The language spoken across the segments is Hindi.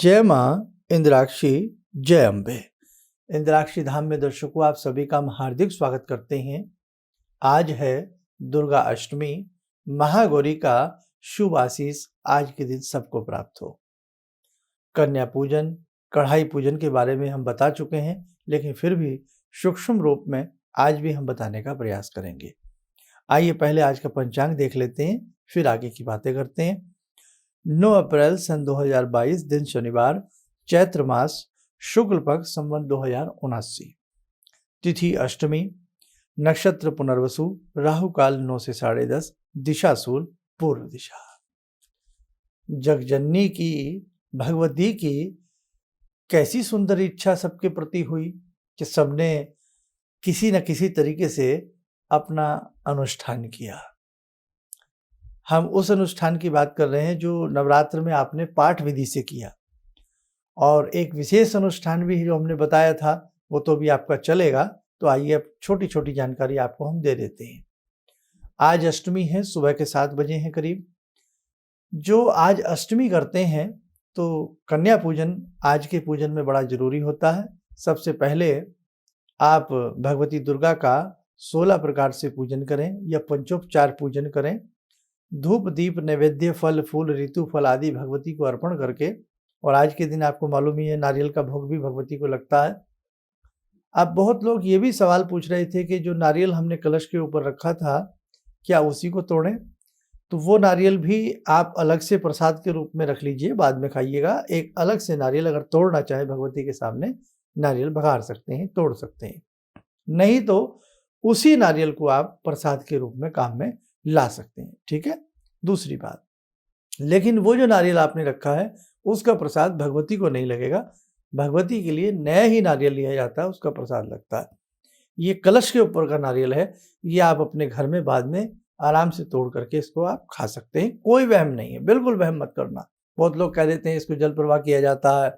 जय माँ इंद्राक्षी, जय अम्बे। इंद्राक्षी धाम में दर्शकों आप सभी का हम हार्दिक स्वागत करते हैं। आज है दुर्गा अष्टमी। महागौरी का शुभ आशीष आज के दिन सबको प्राप्त हो। कन्या पूजन, कढ़ाई पूजन के बारे में हम बता चुके हैं, लेकिन फिर भी सूक्ष्म रूप में आज भी हम बताने का प्रयास करेंगे। आइए पहले आज का पंचांग देख लेते हैं, फिर आगे की बातें करते हैं। 9 अप्रैल सन 2022, दिन शनिवार, चैत्र मास, शुक्ल पक्ष, संवत 2079, तिथि अष्टमी, नक्षत्र पुनर्वसु, राहु काल 9 से 10:30, दिशा शूल, पूर्व दिशा। जगजननी की, भगवती की कैसी सुंदर इच्छा सबके प्रति हुई कि सबने किसी न किसी तरीके से अपना अनुष्ठान किया। हम उस अनुष्ठान की बात कर रहे हैं जो नवरात्र में आपने पाठ विधि से किया, और एक विशेष अनुष्ठान भी जो हमने बताया था वो तो भी आपका चलेगा। तो आइए अब छोटी छोटी जानकारी आपको हम दे देते हैं। आज अष्टमी है, सुबह के 7 बजे हैं करीब। जो आज अष्टमी करते हैं तो कन्या पूजन आज के पूजन में बड़ा जरूरी होता है। सबसे पहले आप भगवती दुर्गा का 16 प्रकार से पूजन करें या पंचोपचार पूजन करें। धूप दीप नैवेद्य फल फूल ऋतु फल आदि भगवती को अर्पण करके, और आज के दिन आपको मालूम ही है नारियल का भोग भी भगवती को लगता है। अब बहुत लोग ये भी सवाल पूछ रहे थे कि जो नारियल हमने कलश के ऊपर रखा था क्या उसी को तोड़ें? तो वो नारियल भी आप अलग से प्रसाद के रूप में रख लीजिए, बाद में खाइएगा। एक अलग से नारियल अगर तोड़ना चाहे भगवती के सामने, नारियल बघार सकते हैं, तोड़ सकते हैं। नहीं तो उसी नारियल को आप प्रसाद के रूप में काम में ला सकते हैं, ठीक है। दूसरी बात, लेकिन वो जो नारियल आपने रखा है उसका प्रसाद भगवती को नहीं लगेगा। भगवती के लिए नया ही नारियल लिया जाता है, उसका प्रसाद लगता है। ये कलश के ऊपर का नारियल है, ये आप अपने घर में बाद में आराम से तोड़ करके इसको आप खा सकते हैं। कोई वहम नहीं है, बिल्कुल वहम मत करना। बहुत लोग कह देते हैं इसको जल प्रवाह किया जाता है।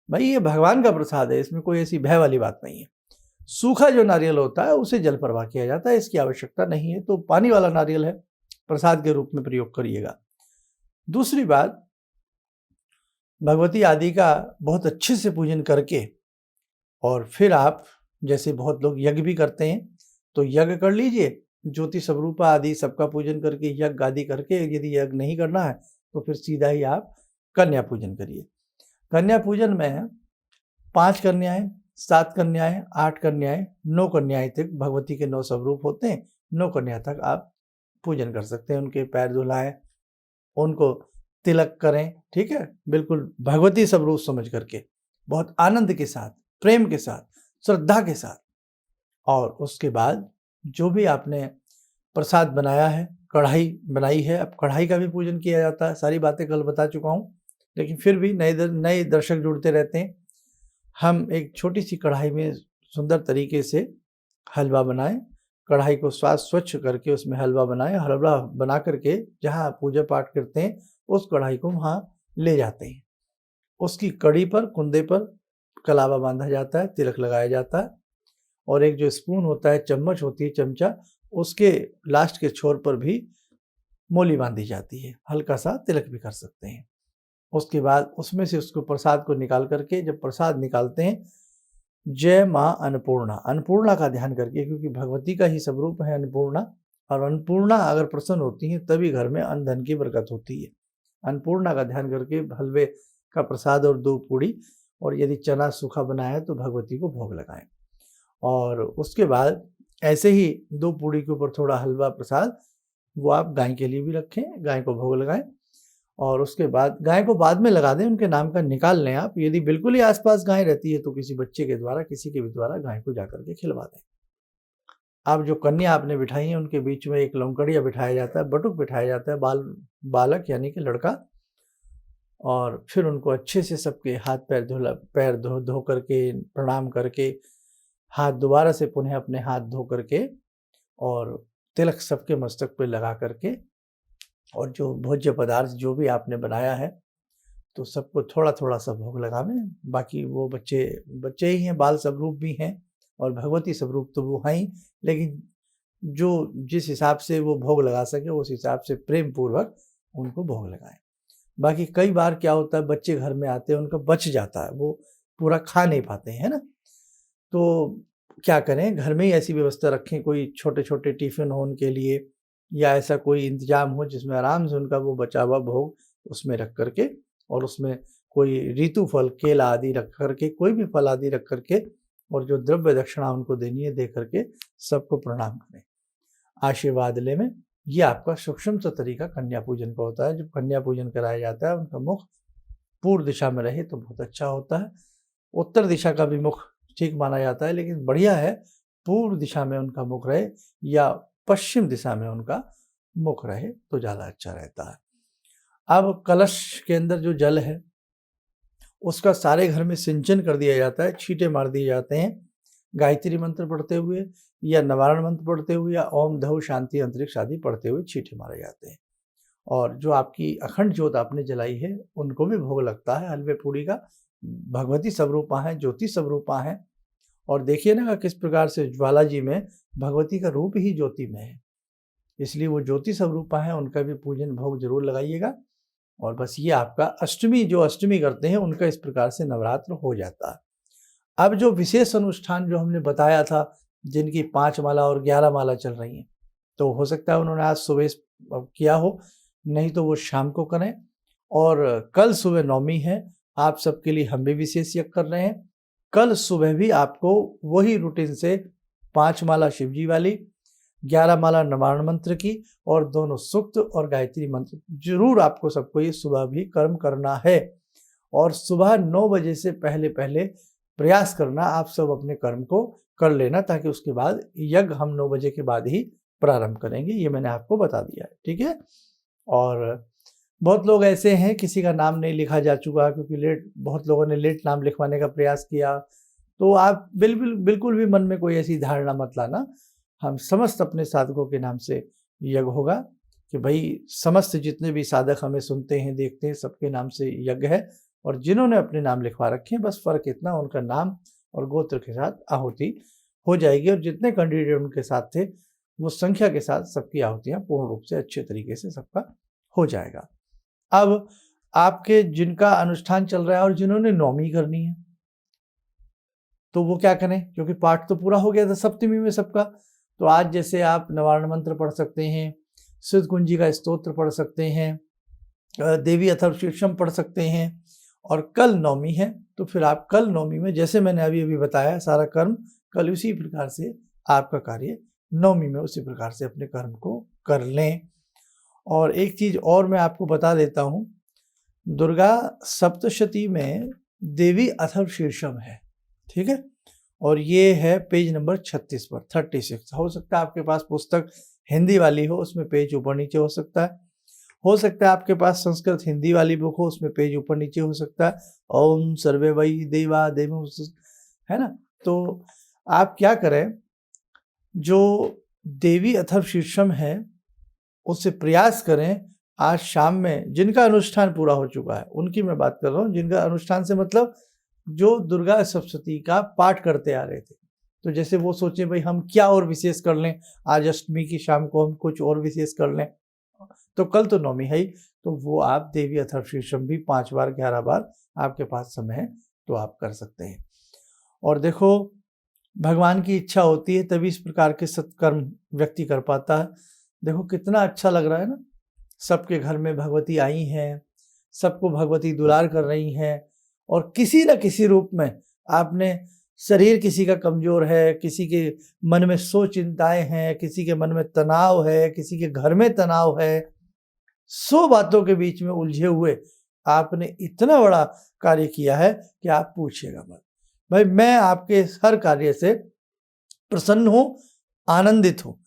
भाई ये भगवान का प्रसाद है, इसमें कोई ऐसी भय वाली बात नहीं है। सूखा जो नारियल होता है उसे जल प्रवाह किया जाता है, इसकी आवश्यकता नहीं है। तो पानी वाला नारियल है, प्रसाद के रूप में प्रयोग करिएगा। दूसरी बात, भगवती आदि का बहुत अच्छे से पूजन करके, और फिर आप जैसे बहुत लोग यज्ञ भी करते हैं तो यज्ञ कर लीजिए। ज्योति स्वरूपा आदि सबका पूजन करके यज्ञ आदि करके, यदि यज्ञ नहीं करना है तो फिर सीधा ही आप कन्या पूजन करिए। कन्या पूजन में 5 कन्याएं, 7 कन्याएं, 8 कन्याएं, 9 कन्याएं तक भगवती के 9 स्वरूप होते हैं। 9 कन्या तक आप पूजन कर सकते हैं। उनके पैर धुलाएं, उनको तिलक करें, ठीक है, बिल्कुल भगवती स्वरूप समझ करके, बहुत आनंद के साथ, प्रेम के साथ, श्रद्धा के साथ। और उसके बाद जो भी आपने प्रसाद बनाया है, कढ़ाई बनाई है, अब कढ़ाई का भी पूजन किया जाता है। सारी बातें कल बता चुका हूँ, लेकिन फिर भी नए दर्शक जुड़ते रहते हैं। हम एक छोटी सी कढ़ाई में सुंदर तरीके से हलवा बनाएं। कढ़ाई को स्वच्छ करके उसमें हलवा बनाएं। हलवा बना करके जहाँ पूजा पाठ करते हैं उस कढ़ाई को वहाँ ले जाते हैं। उसकी कड़ी पर, कुंदे पर कलावा बांधा जाता है, तिलक लगाया जाता है, और एक जो स्पून होता है, चम्मच होती है, चमचा, उसके लास्ट के छोर पर भी मोली बांधी जाती है। हल्का सा तिलक भी कर सकते हैं। उसके बाद उसमें से उसको प्रसाद को निकाल करके, जब प्रसाद निकालते हैं, जय माँ अन्नपूर्णा, अन्नपूर्णा का ध्यान करके, क्योंकि भगवती का ही स्वरूप है अन्नपूर्णा, और अन्नपूर्णा अगर प्रसन्न होती है तभी घर में अन्न धन की बरकत होती है। अन्नपूर्णा का ध्यान करके हलवे का प्रसाद और 2 पूड़ी, और यदि चना सूखा बनाया है तो भगवती को भोग लगाएं। और उसके बाद ऐसे ही 2 पूड़ी के ऊपर थोड़ा हलवा प्रसाद, वो आप गाय के लिए भी रखें, गाय को भोग लगाएं। और उसके बाद गाय को बाद में लगा दें, उनके नाम का निकाल लें आप। यदि बिल्कुल ही आसपास गाय रहती है तो किसी बच्चे के द्वारा, किसी के भी द्वारा गाय को जाकर के खिलवा दें। आप जो कन्या आपने बिठाई है उनके बीच में एक लौंकड़िया बिठाया जाता है, बटुक बिठाया जाता है, बालक यानी कि लड़का। और फिर उनको अच्छे से सबके हाथ पैर धो करके, प्रणाम करके, हाथ दोबारा से पुनः अपने हाथ धो करके, और तिलक सबके मस्तक पे लगा करके, और जो भोज्य पदार्थ जो भी आपने बनाया है तो सबको थोड़ा थोड़ा सा भोग लगावें। बाकी वो बच्चे ही हैं, बाल स्वरूप भी हैं, और भगवती स्वरूप तो वो हैं ही, लेकिन जो जिस हिसाब से वो भोग लगा सके उस हिसाब से प्रेम पूर्वक उनको भोग लगाएं। बाकी कई बार क्या होता है, बच्चे घर में आते हैं, उनका बच जाता है, वो पूरा खा नहीं पाते हैं, है ना? तो क्या करें, घर में ही ऐसी व्यवस्था रखें, कोई छोटे-छोटे टिफ़िन हो उनके लिए, या ऐसा कोई इंतज़ाम हो जिसमें आराम से उनका वो बचा हुआ भोग उसमें रख कर के, और उसमें कोई ऋतु फल, केला आदि रख कर के, कोई भी फल आदि रख कर के, और जो द्रव्य दक्षिणा उनको देनी है दे करके सबको प्रणाम करें, आशीर्वाद लें। ये आपका सूक्ष्म सा तरीका कन्या पूजन का होता है। जब कन्या पूजन कराया जाता है, उनका मुख पूर्व दिशा में रहे तो बहुत अच्छा होता है। उत्तर दिशा का भी मुख ठीक माना जाता है, लेकिन बढ़िया है पूर्व दिशा में उनका मुख रहे या पश्चिम दिशा में उनका मुख रहे तो ज़्यादा अच्छा रहता है। अब कलश के अंदर जो जल है उसका सारे घर में सिंचन कर दिया जाता है, छींटे मार दिए जाते हैं, गायत्री मंत्र पढ़ते हुए या नवारण मंत्र पढ़ते हुए या ओम धव शांति अंतरिक्ष आदि पढ़ते हुए छींटे मारे जाते हैं। और जो आपकी अखंड ज्योत आपने जलाई है उनको भी भोग लगता है हलवे पूड़ी का। भगवती स्वरूपा हैं, ज्योति स्वरूपा हैं, और देखिए ना किस प्रकार से ज्वाला जी में भगवती का रूप ही ज्योति में है, इसलिए वो ज्योति स्वरूपा है, उनका भी पूजन भोग जरूर लगाइएगा। और बस ये आपका अष्टमी, जो अष्टमी करते हैं उनका इस प्रकार से नवरात्र हो जाता है। अब जो विशेष अनुष्ठान जो हमने बताया था, जिनकी 5 माला और 11 माला चल रही हैं, तो हो सकता है उन्होंने आज सुबह किया हो, नहीं तो वो शाम को करें। और कल सुबह नवमी है, आप सबके लिए हम भी विशेष यज्ञ कर रहे हैं। कल सुबह भी आपको वही रूटीन से 5 माला शिवजी वाली, 11 माला नवारण मंत्र की, और दोनों सूक्त और गायत्री मंत्र जरूर आपको सबको ये सुबह भी कर्म करना है। और सुबह 9 बजे से पहले पहले प्रयास करना आप सब अपने कर्म को कर लेना, ताकि उसके बाद यज्ञ हम 9 बजे के बाद ही प्रारंभ करेंगे, ये मैंने आपको बता दिया है, ठीक है। और बहुत लोग ऐसे हैं किसी का नाम नहीं लिखा जा चुका, क्योंकि बहुत लोगों ने लेट नाम लिखवाने का प्रयास किया, तो आप बिल्कुल भी मन में कोई ऐसी धारणा मत लाना। हम समस्त अपने साधकों के नाम से यज्ञ होगा, कि भाई समस्त जितने भी साधक हमें सुनते हैं देखते हैं सबके नाम से यज्ञ है, और जिन्होंने अपने नाम लिखवा रखे हैं बस फर्क इतना, उनका नाम और गोत्र के साथ आहुति हो जाएगी, और जितने कैंडिडेट उनके साथ थे वो संख्या के साथ सबकी आहुतियाँ पूर्ण रूप से अच्छे तरीके से सबका हो जाएगा। अब आपके जिनका अनुष्ठान चल रहा है और जिन्होंने नौमी करनी है, तो वो क्या करें, क्योंकि पाठ तो पूरा हो गया था सप्तमी में सबका। तो आज जैसे आप नवारण मंत्र पढ़ सकते हैं, सिद्ध कुंजी का स्तोत्र पढ़ सकते हैं, देवी अथर्वशीर्षम पढ़ सकते हैं, और कल नौमी है तो फिर आप कल नौमी में जैसे मैंने अभी बताया सारा कर्म कल उसी प्रकार से आपका कार्य नौमी में उसी प्रकार से अपने कर्म को कर लें। और एक चीज और मैं आपको बता देता हूँ, दुर्गा सप्तशती में देवी अथर्वशीर्षम है, ठीक है, और ये है पेज नंबर 36 पर 36। हो सकता है आपके पास पुस्तक हिंदी वाली हो, उसमें पेज ऊपर नीचे हो सकता है। हो सकता है आपके पास संस्कृत हिंदी वाली बुक हो, उसमें पेज ऊपर नीचे हो सकता है। ओम सर्वे वै देवा देव, है ना। तो आप क्या करें, जो देवी अथर्वशीर्षम है उससे प्रयास करें आज शाम में, जिनका अनुष्ठान पूरा हो चुका है उनकी मैं बात कर रहा हूँ, जिनका अनुष्ठान से मतलब जो दुर्गा सप्तशती का पाठ करते आ रहे थे, तो जैसे वो सोचे भाई हम क्या और विशेष कर लें, आज अष्टमी की शाम को हम कुछ और विशेष कर लें, तो कल तो नौमी है ही, तो वो आप देवी अथर्वशीर्षम भी 5 बार 11 बार आपके पास समय है तो आप कर सकते हैं। और देखो भगवान की इच्छा होती है तभी इस प्रकार के सत्कर्म व्यक्ति कर पाता है। देखो कितना अच्छा लग रहा है ना, सबके घर में भगवती आई हैं, सबको भगवती दुलार कर रही हैं, और किसी न किसी रूप में आपने, शरीर किसी का कमजोर है, किसी के मन में सो चिंताएं हैं, किसी के मन में तनाव है, किसी के घर में तनाव है, 100 बातों के बीच में उलझे हुए आपने इतना बड़ा कार्य किया है कि आप पूछिएगा मत। भाई मैं आपके हर कार्य से प्रसन्न हूँ, आनंदित हूँ,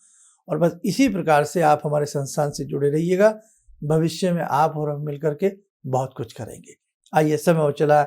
और बस इसी प्रकार से आप हमारे संस्थान से जुड़े रहिएगा। भविष्य में आप और हम मिलकर के बहुत कुछ करेंगे। आइए समय हो चला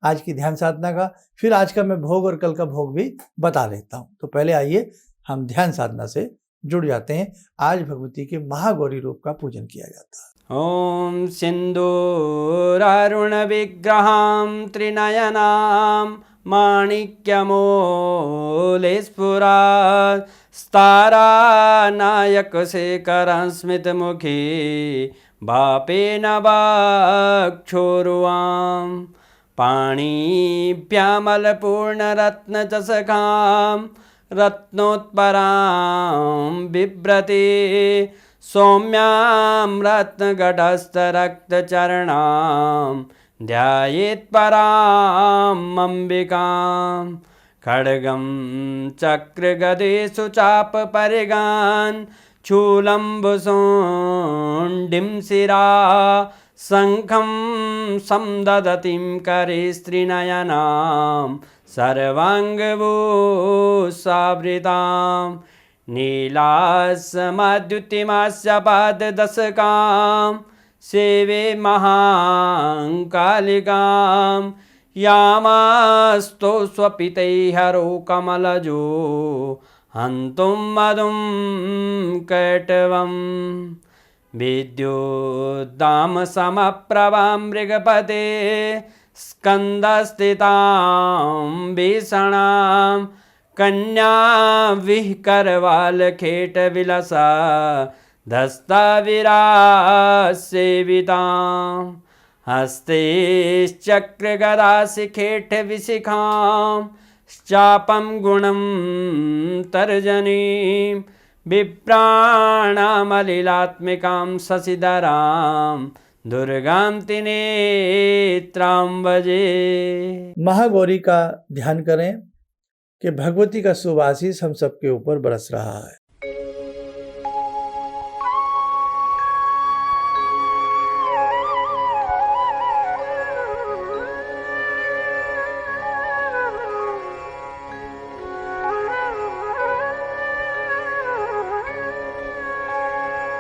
आज की ध्यान साधना का, फिर आज का मैं भोग और कल का भोग भी बता देता हूँ। तो पहले आइए हम ध्यान साधना से जुड़ जाते हैं। आज भगवती के महागौरी रूप का पूजन किया जाता है। ओम सिंदूरारुण विग्रहां त्रिनयनां माणिक्यमूले स्फुरात् स्तारानायक शेखरं स्मितमुखी बापेन वक्षोरुवां पाणिभ्यामलपूर्णरत्नचषकां रत्नोत्परां बिभ्रते सौम्यां रत्नगटस्थरक्तचरणां ध्यायेत्पराम् अम्बिकां खड्गं चक्रगदेषु चापपरिगान् शूलम्बुशोण्डिं शिरा शङ्खं संदधतीं करे स्त्रीनयनां सर्वाङ्गभूषावृतां नीलासमद्युतिमास्य पाददशकां सेवे महाकालिकां यामास्तो स्वपितैहरो कमलजो हन्तुं मधुं कैटवं विद्युद्दामसमप्रभां मृगपते स्कन्दस्थितां भीषणां कन्या विहकरवालखेटविलसा धस्ताविरासेवितां हस्तैश्चक्रगदाशिखेटविशिखां चापं गुणं तर्जनीं विप्राणामलिलात्मिकां शशिधरां दुर्गां त्रिनेत्रां भजे। महागौरी का ध्यान करें कि भगवती का शुभ आशीष हम सबके ऊपर बरस रहा है।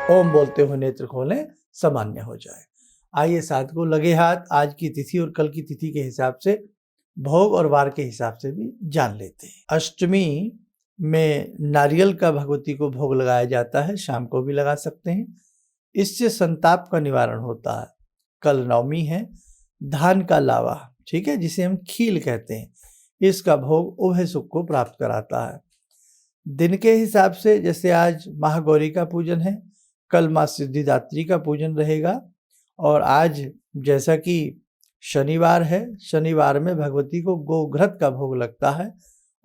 ओम बोलते हुए नेत्र खोलें, सामान्य हो जाए। आइए साधकों, लगे हाथ आज की तिथि और कल की तिथि के हिसाब से भोग और वार के हिसाब से भी जान लेते हैं। अष्टमी में नारियल का भगवती को भोग लगाया जाता है, शाम को भी लगा सकते हैं, इससे संताप का निवारण होता है। कल नवमी है, धान का लावा, ठीक है, जिसे हम खील कहते हैं, इसका भोग उभय सुख को प्राप्त कराता है। दिन के हिसाब से जैसे आज महागौरी का पूजन है, कल माँ सिद्धिदात्री का पूजन रहेगा, और आज जैसा कि शनिवार है, शनिवार में भगवती को गोघृत का भोग लगता है,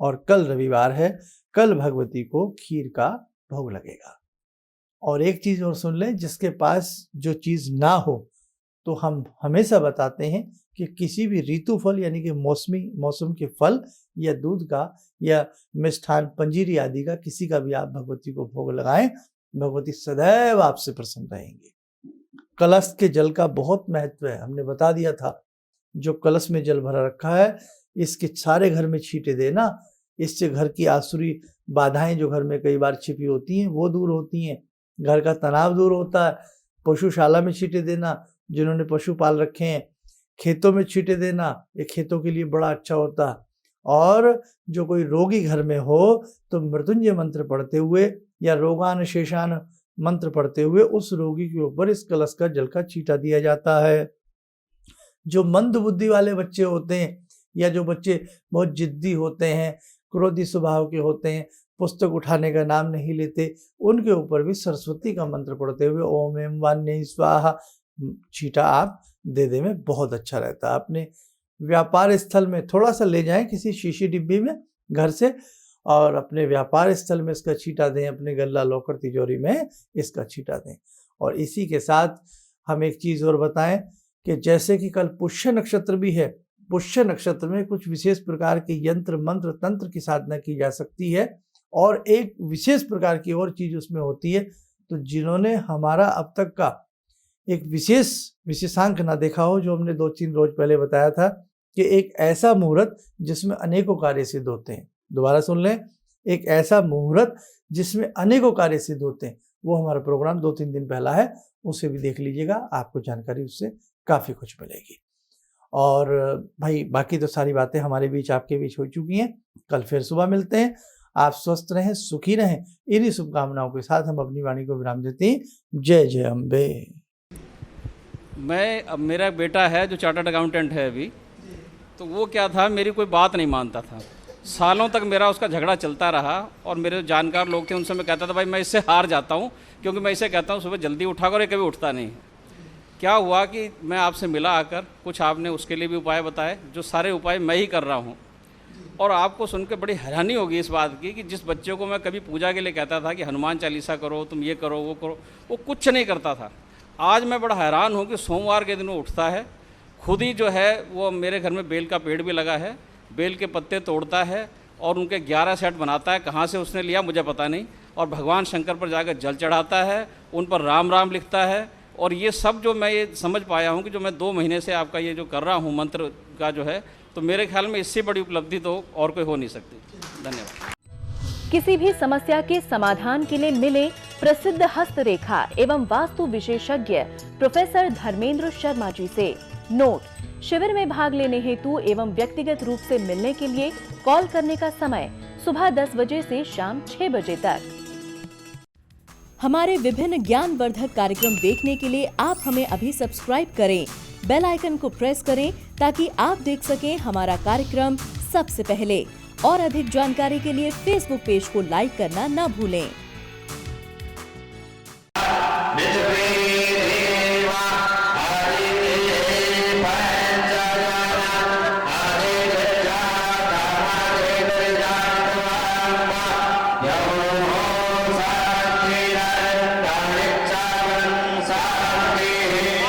और कल रविवार है, कल भगवती को खीर का भोग लगेगा। और एक चीज और सुन लें, जिसके पास जो चीज ना हो तो हम हमेशा बताते हैं कि किसी भी ऋतु फल यानी कि मौसम के फल या दूध का या मिष्ठान पंजीरी आदि का किसी का भी आप भगवती को भोग लगाएं, भगवती सदैव आपसे प्रसन्न रहेंगी। कलश के जल का बहुत महत्व है, हमने बता दिया था। जो कलश में जल भरा रखा है, इसके सारे घर में छींटे देना, इससे घर की आसुरी बाधाएं जो घर में कई बार छिपी होती हैं वो दूर होती हैं, घर का तनाव दूर होता है। पशुशाला में छींटे देना, जिन्होंने पशु पाल रखे हैं, खेतों में छींटे देना, ये खेतों के लिए बड़ा अच्छा होता है। और जो कोई रोगी घर में हो तो मृत्युंजय मंत्र पढ़ते हुए या रोगान शेषान मंत्र पढ़ते हुए उस रोगी के ऊपर इस कलश का जल का छींटा दिया जाता है। जो मंद बुद्धि वाले बच्चे होते हैं या जो बच्चे बहुत जिद्दी होते हैं, क्रोधी स्वभाव के होते हैं, पुस्तक उठाने का नाम नहीं लेते, उनके ऊपर भी सरस्वती का मंत्र पढ़ते हुए ओम एम वान्य स्वाहा छींटा आप दे दे में बहुत अच्छा रहता है। अपने व्यापार स्थल में थोड़ा सा ले जाएं किसी शीशी डिब्बी में घर से, और अपने व्यापार स्थल में इसका छींटा दें, अपने गल्ला लॉकर तिजोरी में इसका छींटा दें। और इसी के साथ हम एक चीज़ और बताएं कि जैसे कि कल पुष्य नक्षत्र भी है, पुष्य नक्षत्र में कुछ विशेष प्रकार के यंत्र मंत्र तंत्र की साधना की जा सकती है, और एक विशेष प्रकार की और चीज़ उसमें होती है। तो जिन्होंने हमारा अब तक का एक विशेषांक ना देखा हो, जो हमने 2-3 रोज पहले बताया था कि एक ऐसा मुहूर्त जिसमें अनेकों कार्य सिद्ध होते हैं, दोबारा सुन लें, एक ऐसा मुहूर्त जिसमें अनेकों कार्य सिद्ध होते हैं, वो हमारा प्रोग्राम 2-3 दिन पहला है, उसे भी देख लीजिएगा, आपको जानकारी उससे काफ़ी कुछ मिलेगी। और भाई बाकी तो सारी बातें हमारे बीच आपके बीच हो चुकी हैं। कल फिर सुबह मिलते हैं। आप स्वस्थ रहें, सुखी रहें, इन्हीं शुभकामनाओं के साथ हम अपनी वाणी को विराम देते हैं। जय जय अम्बे। अब मेरा बेटा है जो चार्टर्ड अकाउंटेंट है अभी, तो वो क्या था, मेरी कोई बात नहीं मानता था। सालों तक मेरा उसका झगड़ा चलता रहा, और मेरे जो जानकार लोग थे उनसे मैं कहता था भाई मैं इससे हार जाता हूँ, क्योंकि मैं इसे कहता हूँ सुबह जल्दी उठा कर, ये कभी उठता नहीं। क्या हुआ कि मैं आपसे मिला आकर, कुछ आपने उसके लिए भी उपाय बताए, जो सारे उपाय मैं ही कर रहा हूँ। और आपको सुनकर बड़ी हैरानी होगी इस बात की कि जिस बच्चे को मैं कभी पूजा के लिए कहता था कि हनुमान चालीसा करो, तुम ये करो, वो कुछ नहीं करता था। आज मैं बड़ा हैरान हूँ कि सोमवार के दिन वो उठता है, खुद ही जो है वो मेरे घर में बेल का पेड़ भी लगा है, बेल के पत्ते तोड़ता है और उनके 11 सेट बनाता है। कहाँ से उसने लिया मुझे पता नहीं। और भगवान शंकर पर जाकर जल चढ़ाता है, उन पर राम राम लिखता है। और ये सब जो मैं ये समझ पाया हूँ कि जो मैं 2 महीने से आपका ये जो कर रहा हूँ मंत्र का जो है, तो मेरे ख्याल में इससे बड़ी उपलब्धि तो और कोई हो नहीं सकती। धन्यवाद। किसी भी समस्या के समाधान के लिए मिले प्रसिद्ध हस्तरेखा एवं वास्तु विशेषज्ञ प्रोफेसर धर्मेंद्र शर्मा जी से। नोट: शिविर में भाग लेने हेतु एवं व्यक्तिगत रूप से मिलने के लिए कॉल करने का समय सुबह 10 बजे से शाम 6 बजे तक। हमारे विभिन्न ज्ञानवर्धक कार्यक्रम देखने के लिए आप हमें अभी सब्सक्राइब करें, बेल आइकन को प्रेस करें ताकि आप देख सकें हमारा कार्यक्रम सबसे पहले। और अधिक जानकारी के लिए फेसबुक पेज को लाइक करना न भूलें।